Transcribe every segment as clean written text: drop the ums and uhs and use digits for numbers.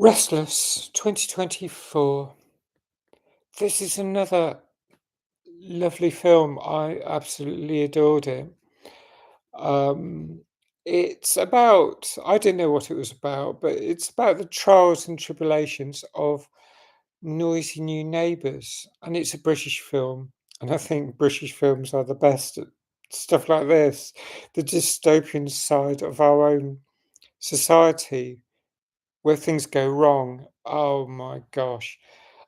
Restless 2024. This is another lovely film. I absolutely adored it. Um, it's about, I didn't know what it was about, but it's about the trials and tribulations of noisy new neighbours. And it's a British film. And I think British films are the best at stuff like this, the dystopian side of our own society where things go wrong. Oh my gosh.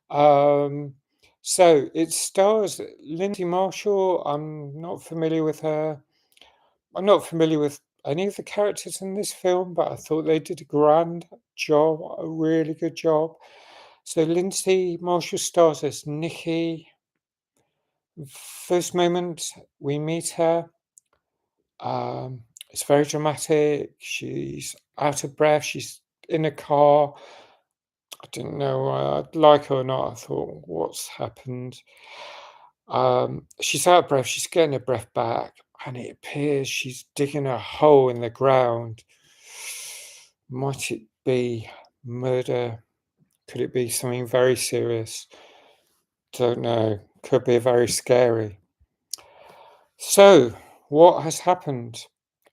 Um, so it stars Lindsay Marshall. I'm not familiar with her. I'm not familiar with any of the characters in this film, but I thought they did a grand job, a really good job. So Lindsay Marshall stars as Nikki. First moment we meet her, it's very dramatic. She's out of breath. She's in a car. I didn't know I'd like her or not. I thought, what's happened? She's out of breath. She's getting her breath back, and it appears she's digging a hole in the ground. Might it be murder? Could it be something very serious? Don't know. Could be very scary. So, what has happened?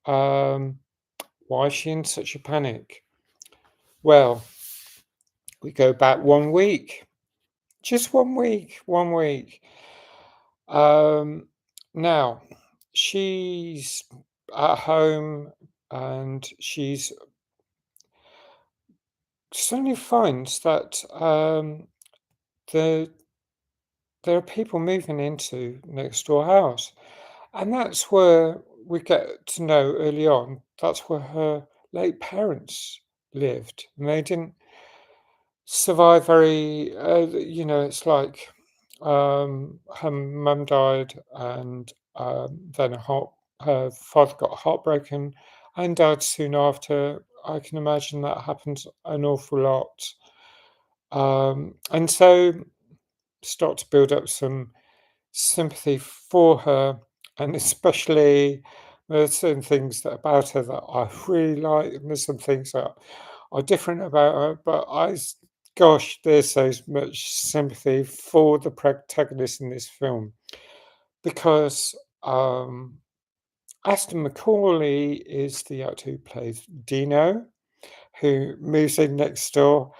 Um, why is she in such a panic? Well, we go back 1 week, just 1 week, 1 week. Um, now, she's at home and she's suddenly finds that the there are people moving into next door house, and that's where we get to know early on that's where her late parents lived, and they didn't survive very. It's like her mum died, and then her father got heartbroken and died soon after. I can imagine that happens an awful lot. And so start to build up some sympathy for her, and especially there's certain things about her that I really like, and there's some things that are different about her. But gosh, there's so much sympathy for the protagonist in this film because Aston Macaulay is the actor who plays Dino, who moves in next door,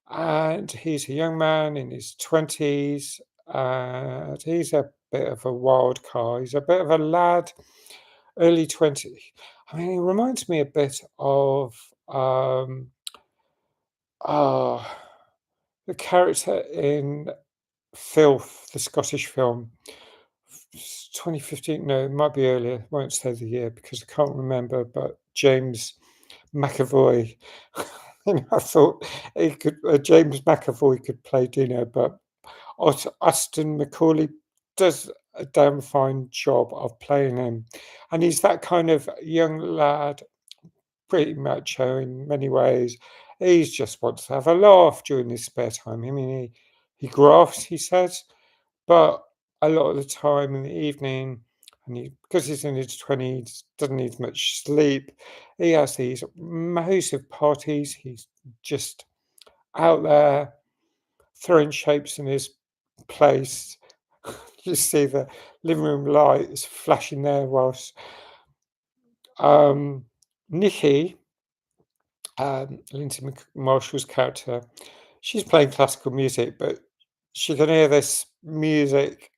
and he's a young man in his 20s, and he's a bit of a wild card. He's a bit of a lad, early 20s. I mean, he reminds me a bit of uh, the character in Filth, the Scottish film. 2015, no, it might be earlier. Won't say the year because I can't remember. But James McAvoy, I thought James McAvoy could play Dino, but Aston Macaulay does a damn fine job of playing him, and he's that kind of young lad, pretty macho in many ways. He just wants to have a laugh during his spare time. I mean, he grafts, he says, but a lot of the time in the evening, and because he's in his 20s, doesn't need much sleep. He has these massive parties. He's just out there throwing shapes in his place. You see the living room light is flashing there whilst Nikki, Lindsay Marshall's character, she's playing classical music, but she can hear this music.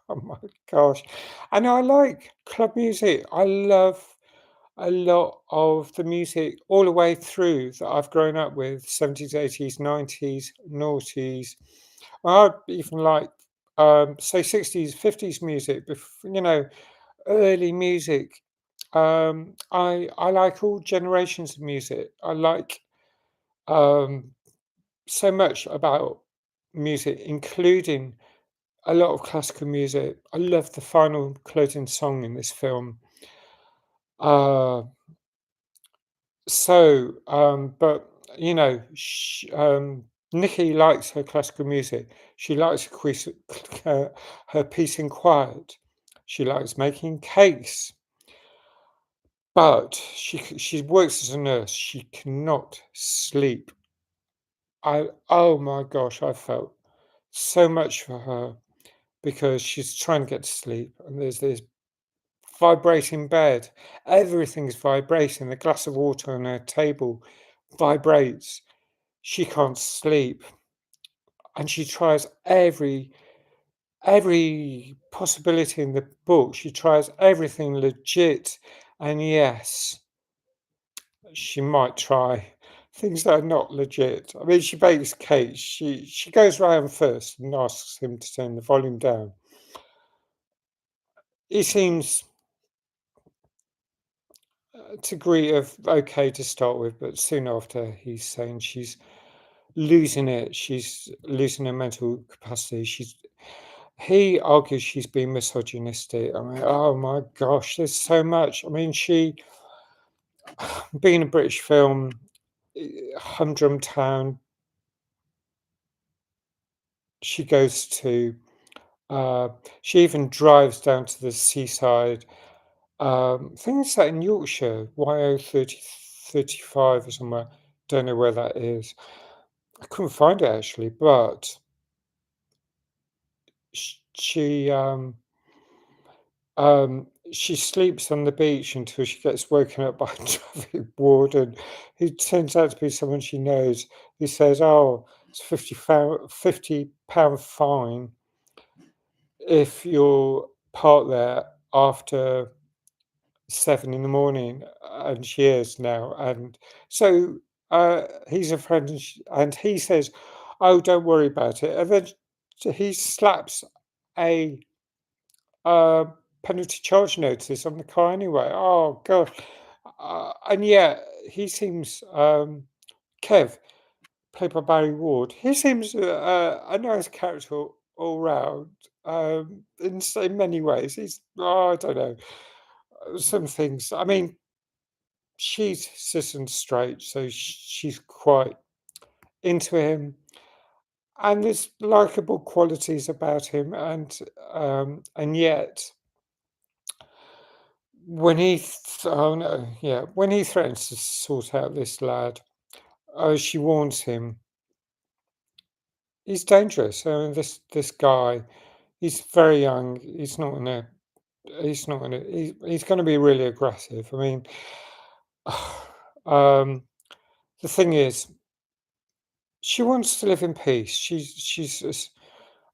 Oh my gosh. And I like club music. I love a lot of the music all the way through that I've grown up with 70s, 80s, 90s, noughties. I'd even like, say, 60s, 50s music, early music. I like all generations of music. I like um, so much about music, including a lot of classical music. I love the final closing song in this film. Uh, but Nikki likes her classical music. She likes her peace and quiet. She likes making cakes, but she works as a nurse. She cannot sleep. oh my gosh, I felt so much for her because she's trying to get to sleep and there's this vibrating bed. Everything's vibrating. The glass of water on her table vibrates. She can't sleep and she tries every possibility in the book. She tries everything legit. And yes, she might try things that are not legit. I mean, she bakes cakes. She goes round first and asks him to turn the volume down. He seems to agree of okay to start with, but soon after he's saying she's losing it. She's losing her mental capacity. He argues she's being misogynistic. I mean, oh my gosh, there's so much. I mean, being a British film, Humdrum Town, she goes to, uh, she even drives down to the seaside. I think it's that in Yorkshire, YO 35 or somewhere. Don't know where that is. I couldn't find it actually, but she she sleeps on the beach until she gets woken up by a traffic warden who turns out to be someone she knows, who says, "Oh, it's £50 fine if you're parked there after 7 in the morning," and she is now. And so he's a friend, and he says, "Oh, don't worry about it." And then he slaps a uh, penalty charge notice on the car anyway. Oh gosh. And yet he seems Kev, played by Barry Ward. He seems a nice character all round. In many ways, he's I don't know some things. I mean, she's cis and straight, so she's quite into him, and there's likable qualities about him, and yet oh no, yeah, when he threatens to sort out this lad, she warns him he's dangerous. I mean, this guy, he's very young. He's going to be really aggressive. I mean, um, the thing is, she wants to live in peace. She's just,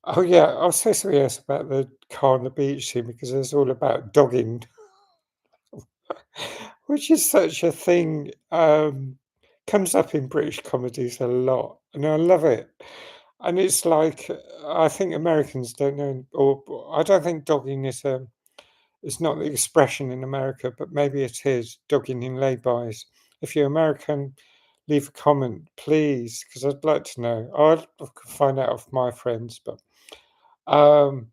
oh yeah, I'll say something else about the car on the beach scene because it's all about dogging. Which is such a thing, comes up in British comedies a lot, and I love it. And it's like, I think Americans don't know, or I don't think dogging is not the expression in America, but maybe it is, dogging in laybys. If you're American, leave a comment, please, because I'd like to know. I could find out of my friends, but um,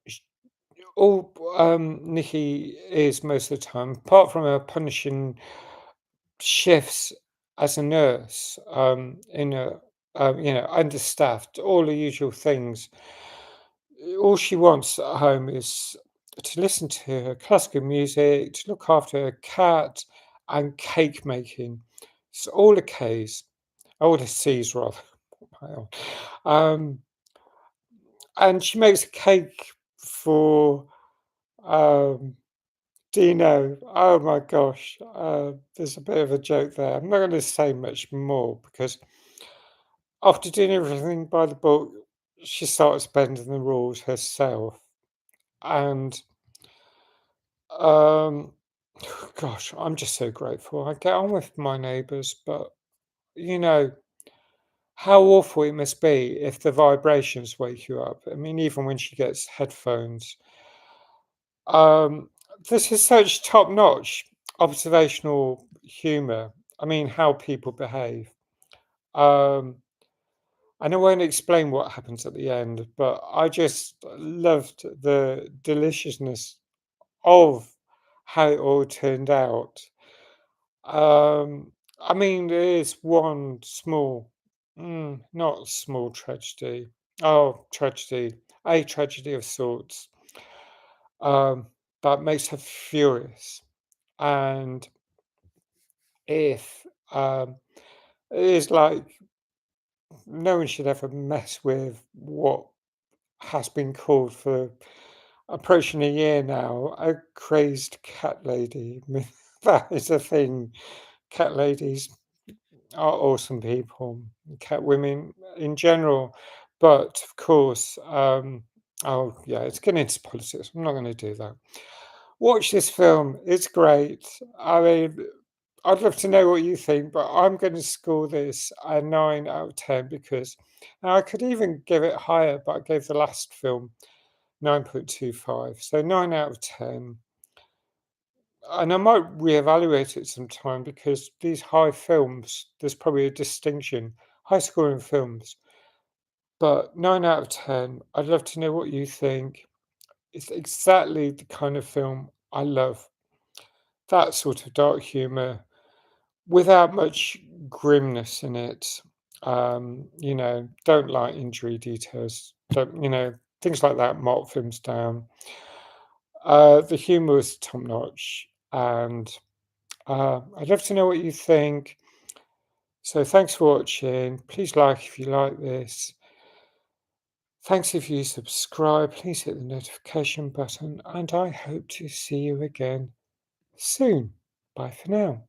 sh- all Nikki is most of the time, apart from her punishing shifts as a nurse in a understaffed, all the usual things. All she wants at home is to listen to her classical music, to look after her cat, and cake making. It's all the K's, all the C's rather. Wow. Um, and she makes a cake for um, Dino. Oh my gosh, there's a bit of a joke there. I'm not going to say much more because after doing everything by the book, she starts bending the rules herself. And um, gosh, I'm just so grateful. I get on with my neighbours, but you know how awful it must be if the vibrations wake you up. I mean, even when she gets headphones. Um, this is such top-notch observational humour. I mean, how people behave. Um, and I won't explain what happens at the end, but I just loved the deliciousness of how it all turned out. I mean, there is one small, not small tragedy. Oh, tragedy, a tragedy of sorts, um, that makes her furious. And if It's like no one should ever mess with what has been called for approaching a year now a crazed cat lady. I mean, that is a thing. Cat ladies are awesome people, cat women in general. But of course, oh yeah, it's getting into politics. I'm not going to do that. Watch this film. It's great. I mean, I'd love to know what you think, but I'm going to score this a 9 out of 10 because now I could even give it higher, but I gave the last film 9.25. So 9 out of 10. And I might reevaluate it sometime because these high films, there's probably a distinction, high scoring films. But 9 out of 10, I'd love to know what you think. It's exactly the kind of film I love. That sort of dark humor without much grimness in it. Don't like injury details. Don't, things like that mark films down. The humor is top notch, and I'd love to know what you think. So thanks for watching. Please like if you like this. Thanks if you subscribe. Please hit the notification button, and I hope to see you again soon. Bye for now.